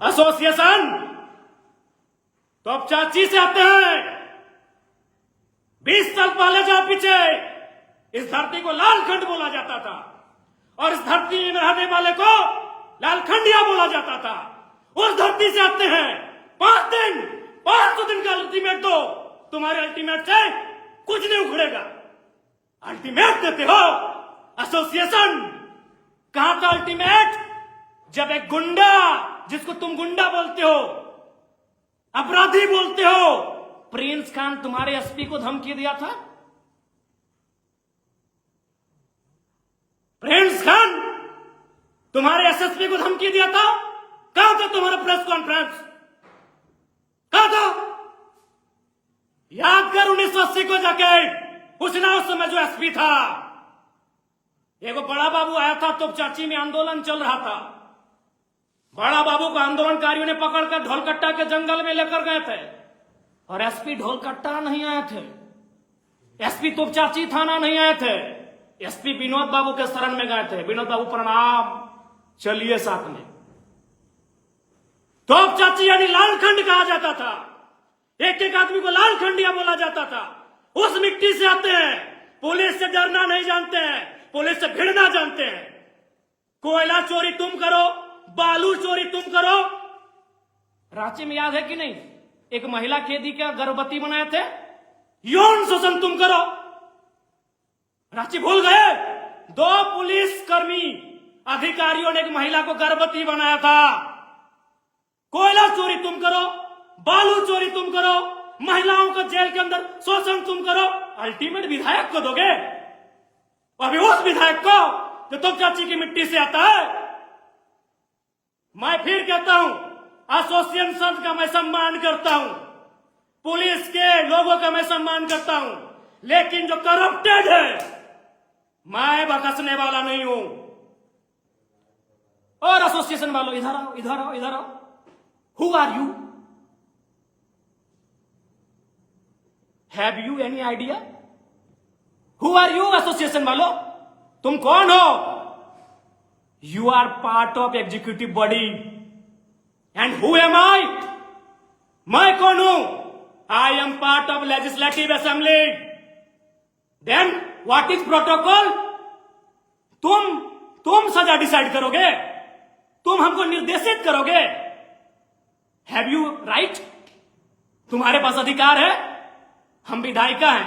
Association तो अब चाची से आते हैं। 20 साल पहले जाओ पीछे, इस धरती को लालखंड बोला जाता था और इस धरती में रहने वाले को लालखंडिया बोला जाता था। उस धरती से आते हैं। 500 दिन का अल्टीमेट दो, तुम्हारे अल्टीमेट से कुछ नहीं उखड़ेगा। अल्टीमेट देते हो एसोसिएशन। कहां था अल्टीमेट जब एक गुंडा, जिसको तुम गुंडा बोलते हो, अपराधी बोलते हो, प्रिंस खान तुम्हारे एसपी को धमकी दिया था? प्रिंस खान तुम्हारे एसएसपी को धमकी दिया था? कहां था तुम्हारा प्रेस कॉन्फ्रेंस? कहां था? याद कर 1980 को जाके, उस समय जो एसपी था, एगो बड़ा बाबू आया था, तो चाची में आंदोलन चल रहा था। बड़ा बाबू को आंदोलनकारियों ने पकड़कर ढोलकट्टा के जंगल में लेकर गए थे और एसपी ढोलकट्टा नहीं आए थे, एसपी तोपचाची थाना नहीं आए थे, एसपी विनोद बाबू के शरण में गए थे। विनोद बाबू प्रणाम, चलिए साथ में। तोपचाची यानी लालखंड कहा जाता था। एक एक आदमी को लालखंडिया बोला जाता था। उस मिट्टी से आते हैं। पुलिस से डरना नहीं जानते हैं, पुलिस से भिड़ना जानते हैं। कोयला चोरी तुम करो, बालू चोरी तुम करो। रांची में याद है कि नहीं, एक महिला कैदी का गर्भवती बनाए थे। यौन शोषण तुम करो, रांची भूल गए? 2 पुलिस कर्मी अधिकारियों ने एक महिला को गर्भवती बनाया था। कोयला चोरी तुम करो, बालू चोरी तुम करो, महिलाओं को जेल के अंदर शोषण तुम करो। अल्टीमेट विधायक को दोगे? अभी उस विधायक को जो तोपचाची की मिट्टी से आता है। मैं फिर कहता हूं, एसोसिएशन का मैं सम्मान करता हूं, पुलिस के लोगों का मैं सम्मान करता हूं, लेकिन जो करप्टेड है, मैं बकसने वाला नहीं हूं। और एसोसिएशन वालों, इधर आओ, इधर आओ, इधर आओ। Who are you? Have you any idea? Who are you association वालों? तुम कौन हो? You are part of executive body and who am I? मैं कौन हूं? I am part of legislative assembly. Then what is protocol? तुम सजा decide करोगे, तुम हमको निर्देशित करोगे। Have you right? तुम्हारे पास अधिकार है। हम विधायिका हैं,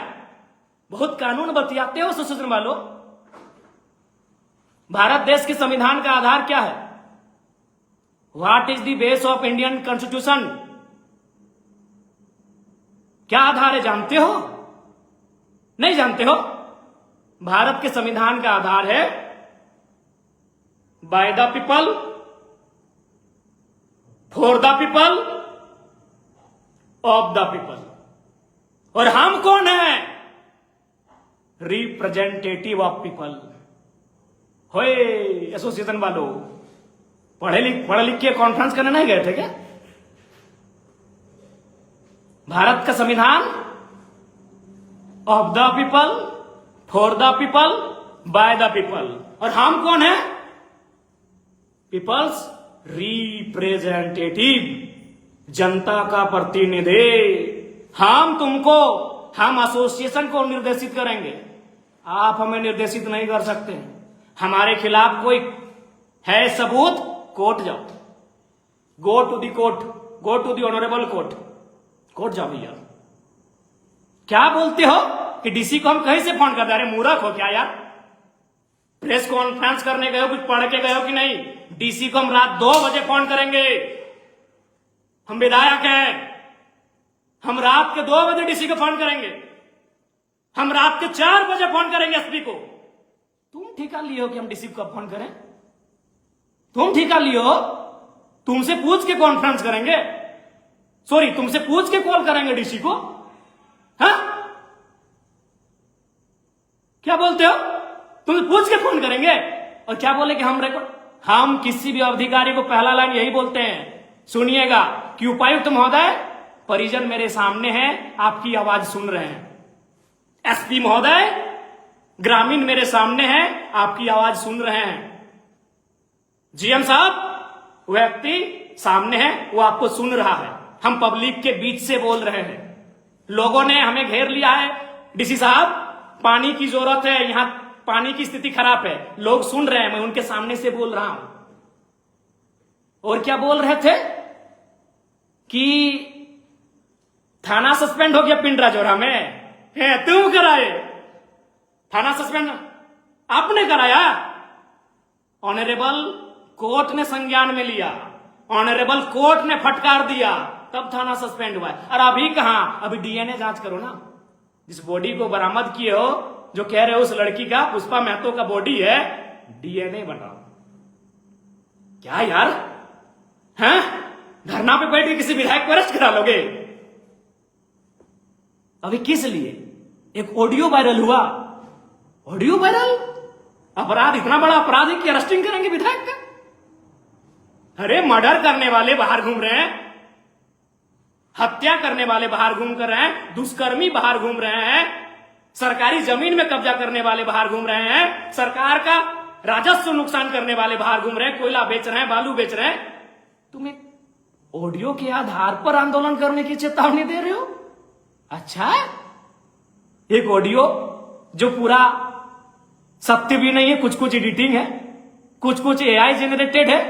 बहुत कानून बतियाते हो एसोसिएशन वालों। भारत देश के संविधान का आधार क्या है? What is the base of Indian constitution? क्या आधार है, जानते हो? नहीं जानते हो? भारत के संविधान का आधार है by the people, for the people, of the people. और हम कौन है? Representative of people. होए एसोसिएशन वालों, पढ़े लिख के कॉन्फ्रेंस करने नहीं गए थे क्या? भारत का संविधान of the people, for the people, by the people. और हम कौन है? पीपल्स रिप्रेजेंटेटिव, जनता का प्रतिनिधि। हम एसोसिएशन को निर्देशित करेंगे, आप हमें निर्देशित नहीं कर सकते। हमारे खिलाफ कोई है सबूत, कोर्ट जाओ, go to the court, go to the honourable court, court जाओ भैया। क्या बोलते हो कि डीसी को हम कहीं से फोन कर दे? अरे मूर्ख हो क्या यार? प्रेस कॉन्फ्रेंस करने गए हो, कुछ पढ़ के गए हो कि नहीं? डीसी को हम रात 2 बजे फोन करेंगे। हम विधायक हैं, हम रात के 2 बजे डीसी को फोन करेंगे, हम रात के 4 बजे फोन करेंगे एसपी को। तुम ठेका लिए हो कि हम डीसी को फोन करें? तुम ठेका लिए हो? तुमसे पूछ के कॉन्फ्रेंस करेंगे, सॉरी तुमसे पूछ के कॉल करेंगे डीसी को? हाँ, क्या बोलते हो? तुमसे पूछ के फोन करेंगे और क्या बोले कि हम किसी भी अधिकारी को पहला लाइन यही बोलते हैं, सुनिएगा कि उपायुक्त महोदय, परिजन मेरे सामने हैं, आपकी आवाज सुन रहे हैं। एसपी महोदय, ग्रामीण मेरे सामने हैं, आपकी आवाज सुन रहे हैं। जीएम साहब, व्यक्ति सामने है, वो आपको सुन रहा है। हम पब्लिक के बीच से बोल रहे हैं, लोगों ने हमें घेर लिया है। डीसी साहब, पानी की जरूरत है, यहां पानी की स्थिति खराब है। लोग सुन रहे हैं, मैं उनके सामने से बोल रहा हूं। और क्या बोल रहे थे कि थाना सस्पेंड हो गया पिंडरा जोरा में। तुम कराए थाना सस्पेंड? आपने कराया? ऑनरेबल कोर्ट ने संज्ञान में लिया, ऑनरेबल कोर्ट ने फटकार दिया, तब थाना सस्पेंड हुआ है। और अभी कहां? अभी डीएनए जांच करो ना। जिस बॉडी को बरामद किए हो, जो कह रहे हो उस लड़की का, पुष्पा महतो का बॉडी है, डीएनए बनाओ। क्या यार, हैं? धरना पे बैठ के किसी विधायक को अरेस्ट करा लोगे? अभी किस लिए? एक ऑडियो वायरल हुआ, ऑडियो वायरल, अपराध इतना बड़ा अपराध है कि अरेस्टिंग करेंगे विधायक का? अरे मर्डर करने वाले बाहर घूम रहे हैं, हत्या करने वाले बाहर घूम कर रहे हैं, दुष्कर्मी बाहर घूम रहे हैं, सरकारी जमीन में कब्जा करने वाले बाहर घूम रहे हैं, सरकार का राजस्व नुकसान करने वाले बाहर घूम रहे हैं, कोयला बेच रहे हैं, बालू बेच रहे हैं। तुम एक ऑडियो के आधार पर आंदोलन करने की चेतावनी दे रहे हो? अच्छा, एक ऑडियो जो पूरा सत्य भी नहीं है, कुछ कुछ एडिटिंग है, कुछ कुछ एआई जेनरेटेड है।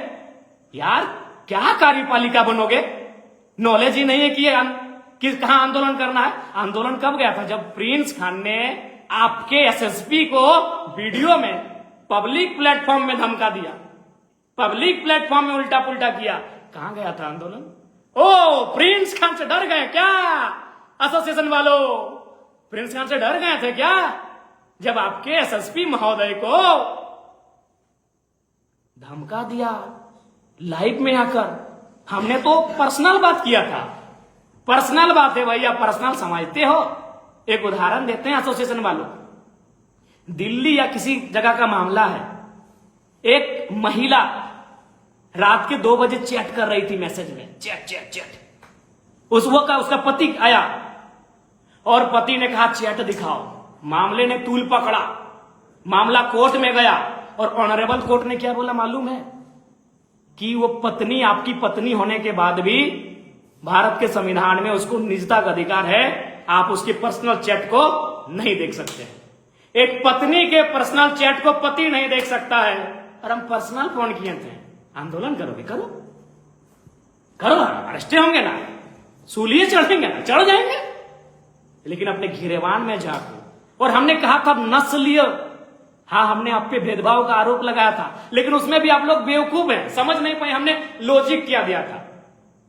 यार क्या कार्यपालिका बनोगे? नॉलेज ही नहीं है कि कहां आंदोलन करना है। आंदोलन कब गया था? जब प्रिंस खान ने आपके एसएसपी को वीडियो में पब्लिक प्लेटफॉर्म में धमका दिया, पब्लिक प्लेटफॉर्म में उल्टा पुल्टा किया। कहां गया था आंदोलन? ओ, प्रिंस खान से डर गए क्या एसोसिएशन वालों? प्रिंस खान से डर गए थे क्या जब आपके एसएसपी महोदय को धमका दिया लाइव में आकर? हमने तो पर्सनल बात किया था, पर्सनल बात है भैया, पर्सनल समझते हो। एक उदाहरण देते हैं एसोसिएशन वालों, दिल्ली या किसी जगह का मामला है, एक महिला रात के 2 बजे चैट कर रही थी, मैसेज में चैट चैट चैट। उसका पति आया और पति ने कहा चैट दिखाओ। मामले ने तूल पकड़ा, मामला कोर्ट में गया और ऑनरेबल कोर्ट ने क्या बोला मालूम है? कि वो पत्नी, आपकी पत्नी होने के बाद भी भारत के संविधान में उसको निजता का अधिकार है, आप उसके पर्सनल चैट को नहीं देख सकते। एक पत्नी के पर्सनल चैट को पति नहीं देख सकता है, और हम पर्सनल फोन किए थे। आंदोलन करोगे? करो करो, अरेस्ट होंगे ना, सूलिए चढ़ेंगे ना, चढ़ जाएंगे, लेकिन अपने घिरेवान में झांको। और हमने कहा था नस्लीय, हाँ, हमने आप पे भेदभाव का आरोप लगाया था, लेकिन उसमें भी आप लोग बेवकूफ हैं, समझ नहीं पाए। हमने लॉजिक क्या दिया था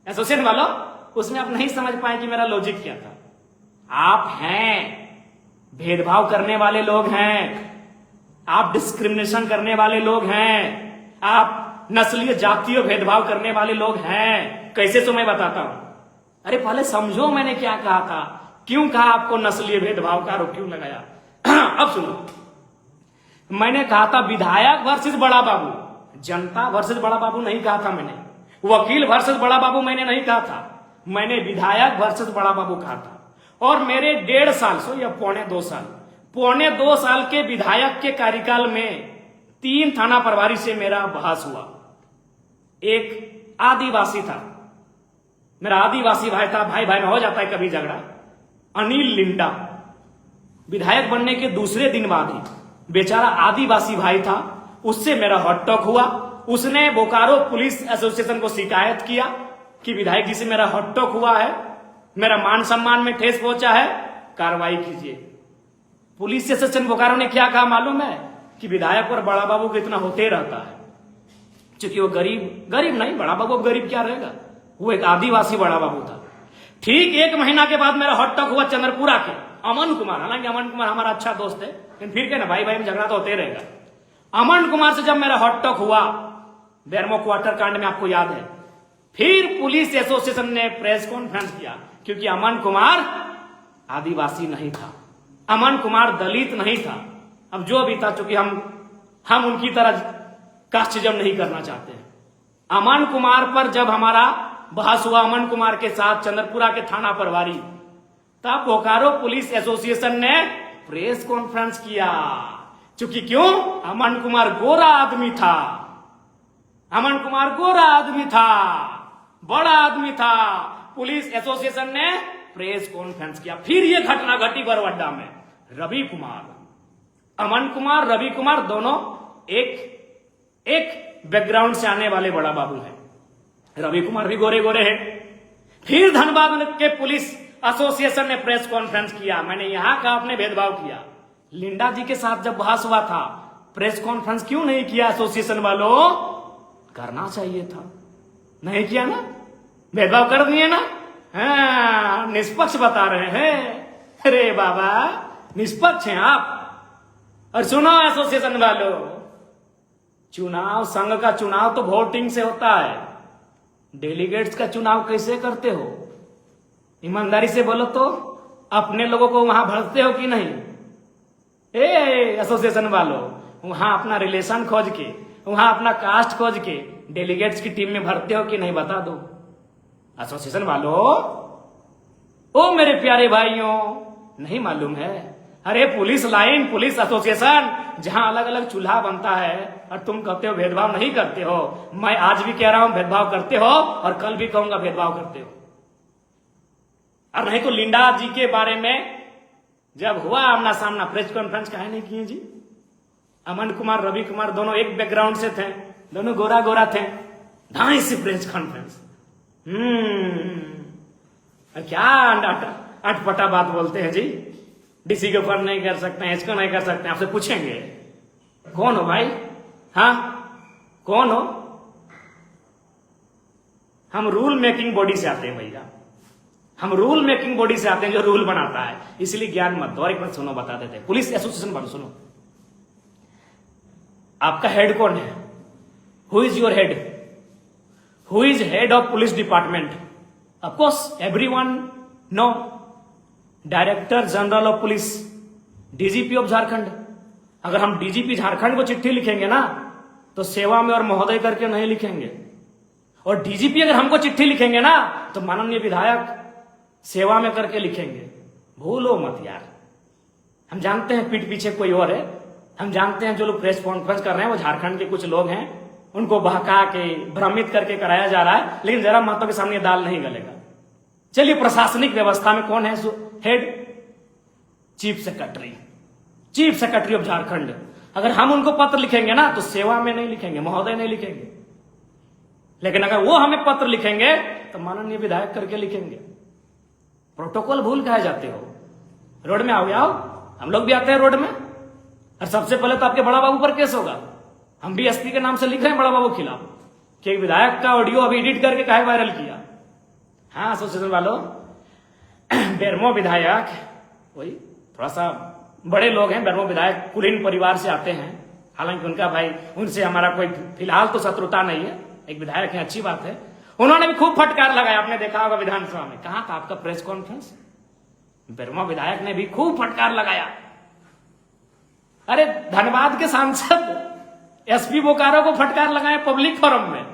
एसोसिएशन वालों, उसमें आप नहीं समझ पाए कि मेरा लॉजिक क्या था। आप हैं भेदभाव करने वाले लोग हैं, आप डिस्क्रिमिनेशन करने वाले लोग हैं, आप नस्लीय जातीय भेदभाव करने वाले लोग हैं। कैसे तो मैं बताता हूं। अरे पहले समझो मैंने क्या कहा था, क्यों कहा आपको नस्लीय भेदभाव का आरोप क्यों लगाया। अब सुनो, मैंने कहा था विधायक वर्सेस बड़ा बाबू, जनता वर्सेस बड़ा बाबू नहीं कहा था मैंने, वकील वर्सेस बड़ा बाबू मैंने नहीं कहा था, मैंने विधायक वर्सेस बड़ा बाबू कहा था। और मेरे 1.5 साल सो या पौने 2 साल के विधायक के कार्यकाल में 3 थाना प्रभारी से मेरा बहस हुआ। एक आदिवासी था, मेरा आदिवासी भाई था, भाई भाई में हो जाता है कभी झगड़ा, अनिल लिंडा, विधायक बनने के दूसरे दिन बाद ही बेचारा आदिवासी भाई था, उससे मेरा हॉट टॉक हुआ। उसने बोकारो पुलिस एसोसिएशन को शिकायत किया कि विधायक जी से मेरा हॉट टॉक हुआ है, मेरा मान सम्मान में ठेस पहुंचा है, कार्रवाई कीजिए। पुलिस एसोसिएशन बोकारो ने क्या कहा मालूम है? कि विधायक और बड़ा बाबू को इतना होते रहता है, क्योंकि वो गरीब नहीं, बड़ा बाबू गरीब क्या रहेगा, वो एक आदिवासी बड़ा बाबू था। ठीक 1 महीना के बाद मेरा हॉट टॉक हुआ चंद्रपुरा के अमन कुमार, हालांकि अमन कुमार हमारा अच्छा दोस्त है, लेकिन फिर क्या ना, भाई भाई में झगड़ा तो होते रहेगा। अमन कुमार से जब मेरा हॉट टॉक हुआ बेरमो क्वार्टर कांड में, आपको याद है, फिर पुलिस एसोसिएशन ने प्रेस कॉन्फ्रेंस किया, क्योंकि अमन कुमार आदिवासी नहीं था, अमन कुमार दलित नहीं था। अब जो भी था, चूंकि हम उनकी तरह कास्टिज्म नहीं करना चाहते हैं। अमन कुमार पर जब हमारा बहस हुआ, अमन कुमार के साथ चंद्रपुरा के थाना प्रभारी, तब बोकारो पुलिस एसोसिएशन ने प्रेस कॉन्फ्रेंस किया। क्योंकि क्यों? अमन कुमार गोरा आदमी था, अमन कुमार गोरा आदमी था, बड़ा आदमी था। पुलिस एसोसिएशन ने प्रेस कॉन्फ्रेंस किया। फिर ये घटना घटी बरवड्डा में। रवि कुमार, अमन कुमार, रवि कुमार दोनों एक बैकग्राउंड से आने वाले बड़ा बाबू हैं। रवि कुमार भी गोरे गोरे हैं। फिर धनबाद के पुलिस एसोसिएशन ने प्रेस कॉन्फ्रेंस किया। मैंने यहां का आपने भेदभाव किया। लिंडा जी के साथ जब बहस हुआ था, प्रेस कॉन्फ्रेंस क्यों नहीं किया एसोसिएशन वालों? करना चाहिए था, नहीं किया ना, भेदभाव कर दिए ना। हाँ, निष्पक्ष बता रहे हैं। अरे बाबा, निष्पक्ष हैं आप। और सुनो एसोसिएशन वालों, चुनाव, संघ का चुनाव तो वोटिंग से होता है। डेलीगेट्स का चुनाव कैसे करते हो? ईमानदारी से बोलो तो, अपने लोगों को वहां भरते हो कि नहीं? एसोसिएशन वालों, वहां अपना रिलेशन खोज के, वहां अपना कास्ट खोज के डेलीगेट्स की टीम में भरते हो कि नहीं? बता दो एसोसिएशन वालों। ओ मेरे प्यारे भाइयों, नहीं मालूम है? अरे पुलिस लाइन, पुलिस एसोसिएशन, जहां अलग अलग चूल्हा बनता है और तुम कहते हो भेदभाव नहीं करते हो। मैं आज भी कह रहा हूं भेदभाव करते हो, और कल भी कहूंगा भेदभाव करते हो। और नहीं तो लिंडा जी के बारे में जब हुआ आमना सामना, प्रेस कॉन्फ्रेंस काहे नहीं किए जी? अमन कुमार, रवि कुमार दोनों एक बैकग्राउंड से थे, दोनों गोरा गोरा थे। ढाई से प्रेस कॉन्फ्रेंस। क्या अटपटा बात बोलते हैं जी। डीसी के ऊपर नहीं कर सकते हैं, इसको नहीं कर सकते हैं। आपसे पूछेंगे कौन हो भाई? हाँ, कौन हो? हम रूल मेकिंग बॉडी से आते हैं भैया, हम रूल मेकिंग बॉडी से आते हैं जो रूल बनाता है। इसलिए ज्ञान मत दो। और एक बार सुनो, बता देते हैं। पुलिस एसोसिएशन वालों सुनो, आपका हेड कौन है? Who is your head? Who is head of police department? Of course everyone know, director general of police, DGP of Jharkhand. अगर हम डीजीपी झारखंड को चिट्ठी लिखेंगे ना, तो सेवा में और महोदय करके नहीं लिखेंगे। और डीजीपी अगर हमको चिट्ठी लिखेंगे ना, तो माननीय विधायक सेवा में करके लिखेंगे। भूलो मत यार। हम जानते हैं पीठ पीछे कोई और है। हम जानते हैं जो लोग प्रेस कॉन्फ्रेंस कर रहे हैं वो झारखंड के कुछ लोग हैं, उनको बहका के भ्रमित करके कराया जा रहा है। लेकिन जरा मातों के सामने दाल नहीं गलेगा। चलिए, प्रशासनिक व्यवस्था में कौन है head? Chief secretary, chief secretary of Jharkhand. अगर हम उनको पत्र लिखेंगे ना, तो सेवा में नहीं लिखेंगे, महोदय नहीं लिखेंगे। लेकिन अगर वो हमें पत्र लिखेंगे तो माननीय विधायक करके लिखेंगे। प्रोटोकॉल भूल कहे जाते हो? रोड में आओगे, आओ, हम लोग भी आते हैं रोड में। और सबसे पहले तो आपके बड़ा बाबू पर केस होगा। हम भी एसपी के नाम से लिख रहे हैं बड़ा बाबू खिलाफ कि एक विधायक का ऑडियो अभी एडिट करके काहे वायरल किया। हाँ एसोसिएशन वालों, बेरमो विधायक वही थोड़ा सा बड़े लोग हैं। बेरमो विधायक कुलीन परिवार से आते हैं। हालांकि उनका भाई, उनसे हमारा कोई फिलहाल तो शत्रुता नहीं है। एक विधायक है, अच्छी बात है। उन्होंने भी खूब फटकार लगाया, आपने देखा होगा विधानसभा में। कहां था आपका प्रेस कॉन्फ्रेंस? बेरमो विधायक ने भी खूब फटकार लगाया। अरे धनबाद के सांसद एसपी बोकारो को फटकार लगाए पब्लिक फोरम में।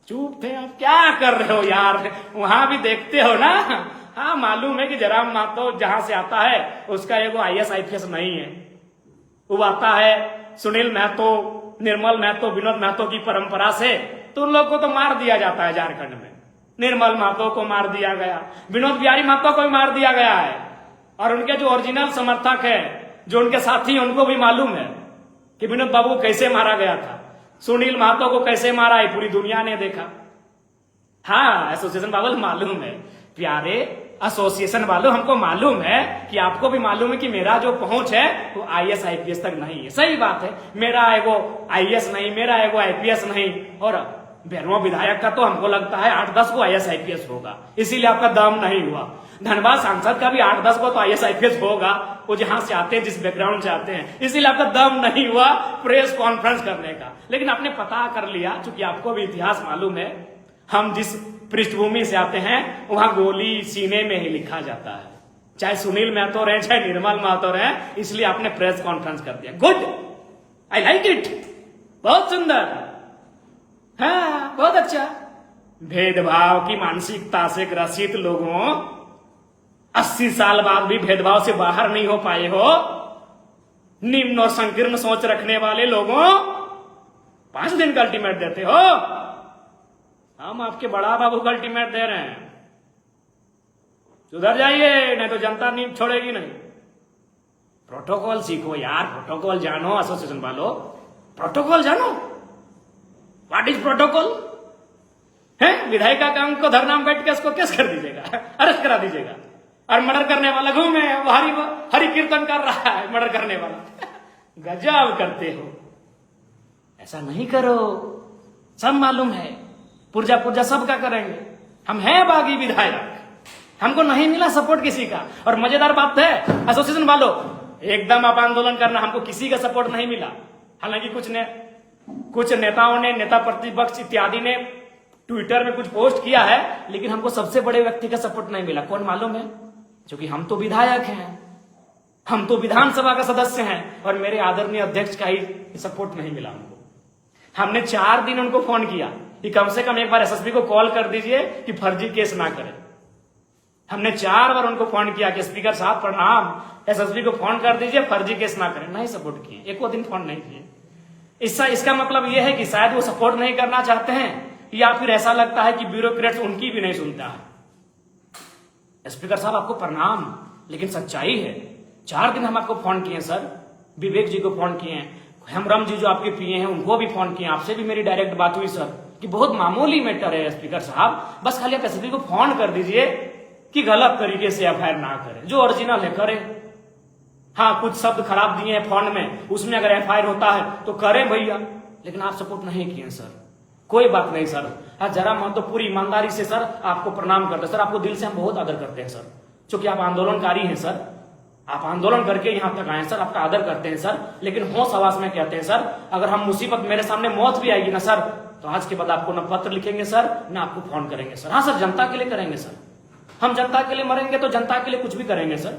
चुप थे आप, क्या कर रहे हो यार? वहां भी देखते हो ना। हाँ, मालूम है कि जयराम महतो जहां से आता है उसका एगो IAS IPS नहीं है। वो आता है सुनील महतो, निर्मल महतो, विनोद महतो की परंपरा से, तो उन लोग को तो मार दिया जाता है झारखंड में। निर्मल महतो को मार दिया गया, विनोद बिहारी महतो को भी मार दिया गया है। और उनके जो ओरिजिनल समर्थक है, जो उनके साथी हैं, उनको भी मालूम है कि विनोद बाबू को कैसे मारा गया था, सुनील महतो को कैसे मारा है, पूरी दुनिया ने देखा। हाँ एसोसिएशन वालों मालूम है, प्यारे एसोसिएशन वालों, हमको मालूम है कि आपको भी मालूम है कि मेरा जो पहुंच है वो IAS IPS तक नहीं है। सही बात है, मेरा एगो IAS नहीं, मेरा एगो IPS नहीं। और बेरमो विधायक का तो हमको लगता है 8-10 को IAS IPS होगा, इसीलिए आपका दम नहीं हुआ। धनबाद सांसद का भी 8-10 को तो IAS IPS होगा, वो जहां से आते हैं, जिस बैकग्राउंड से आते हैं, इसीलिए आपका दम नहीं हुआ प्रेस कॉन्फ्रेंस करने का। लेकिन आपने पता कर लिया, चूंकि आपको भी इतिहास मालूम है, हम जिस पृष्ठभूमि से आते हैं वहां गोली सीने में ही लिखा जाता है, चाहे सुनील महतो रहे, चाहे निर्मल महतो रहे। इसलिए आपने प्रेस कॉन्फ्रेंस कर दिया। गुड, आई लाइक इट, बहुत सुंदर, हाँ बहुत अच्छा। भेदभाव की मानसिकता से ग्रसित लोगों, 80 साल बाद भी भेदभाव से बाहर नहीं हो पाए हो, निम्न और संकीर्ण सोच रखने वाले लोगों, 5 दिन का अल्टीमेट देते हो? हम आपके बड़ा बाबू का अल्टीमेट दे रहे हैं, सुधर जाइए, नहीं तो जनता नींद छोड़ेगी नहीं। प्रोटोकॉल सीखो यार, प्रोटोकॉल जानो, एसोसिएशन वालों, प्रोटोकॉल जानो। What is protocol? है विधायिका का अंक को धरना में बैठ के उसको केस कर दीजिएगा, अरेस्ट करा दीजिएगा, और मर्डर करने वाला घूमे हरि कीर्तन कर रहा है, मर्डर करने वाला। गजब करते हो, ऐसा नहीं करो। सब मालूम है, पुर्जा पुर्जा सबका करेंगे। हम हैं बागी विधायक, हमको नहीं मिला सपोर्ट किसी का। और मजेदार बात है एसोसिएशन वालों, एकदम आप आंदोलन करना, हमको किसी का सपोर्ट नहीं मिला। हालांकि कुछ नेताओं ने, नेता प्रतिपक्ष इत्यादि ने ट्विटर में कुछ पोस्ट किया है, लेकिन हमको सबसे बड़े व्यक्ति का सपोर्ट नहीं मिला। कौन मालूम है? क्योंकि हम तो विधायक हैं, हम तो विधानसभा का सदस्य हैं, और मेरे आदरणीय अध्यक्ष का ही सपोर्ट नहीं मिला हमको। हमने 4 दिन उनको फोन किया कि कम से कम एक बार एसएसपी को कॉल कर दीजिए कि फर्जी केस ना करें। हमने 4 बार उनको फोन किया कि स्पीकर साहब प्रणाम, एसएसपी को फोन कर दीजिए, फर्जी केस ना करें। नहीं सपोर्ट किए, एको दिन फोन नहीं किए। इसका मतलब यह है कि शायद वो सपोर्ट नहीं करना चाहते हैं, या फिर ऐसा लगता है कि ब्यूरोक्रेट्स उनकी भी नहीं सुनता है। स्पीकर साहब आपको प्रणाम, लेकिन सच्चाई है 4 दिन हम आपको फोन किए सर, विवेक जी को फोन किए, हेमराम जी जो आपके पीए हैं उनको भी फोन किए, आपसे भी मेरी डायरेक्ट बात हुई सर कि बहुत मामूली मैटर है स्पीकर साहब, बस खाली आप एसपी को फोन कर दीजिए कि गलत तरीके से एफआईआर ना करें, जो ओरिजिनल है करें। हाँ, कुछ शब्द खराब दिए हैं फोन में, उसमें अगर एफआईआर होता है तो करें भैया, लेकिन आप सपोर्ट नहीं किए सर। कोई बात नहीं सर, हाँ जरा मन तो पूरी ईमानदारी से सर आपको प्रणाम करते हैं सर, आपको दिल से हम बहुत आदर करते हैं सर, क्योंकि आप आंदोलनकारी हैं सर, आप आंदोलन करके यहां तक आए सर, आपका आदर करते हैं सर। लेकिन होश आवाज में कहते हैं सर, अगर हम मुसीबत, मेरे सामने मौत भी आएगी ना सर, तो आज के बाद आपको न पत्र लिखेंगे सर, न आपको फोन करेंगे सर। हाँ सर, जनता के लिए करेंगे सर, हम जनता के लिए मरेंगे तो जनता के लिए कुछ भी करेंगे सर,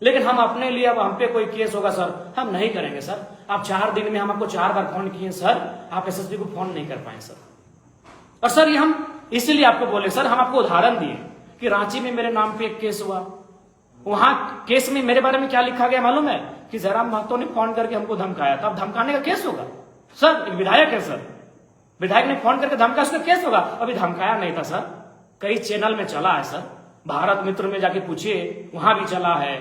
लेकिन हम अपने लिए, अब हम पे कोई केस होगा सर, हम नहीं करेंगे सर। आप 4 दिन में हम आपको 4 बार फोन किए सर, आप एसएसपी को फोन नहीं कर पाए सर। और सर ये हम इसलिए आपको बोले सर, हम आपको उदाहरण दिए कि रांची में मेरे नाम पे एक केस हुआ, वहां केस में मेरे बारे में क्या लिखा गया मालूम है? कि जयराम महतो ने फोन करके हमको धमकाया था। अब धमकाने का केस होगा सर? एक विधायक है सर, विधायक ने फोन करके धमकाया, उसका केस होगा? अभी धमकाया नहीं था सर, कई चैनल में चला है सर, भारत मित्र में जाके पूछिए, वहां भी चला है,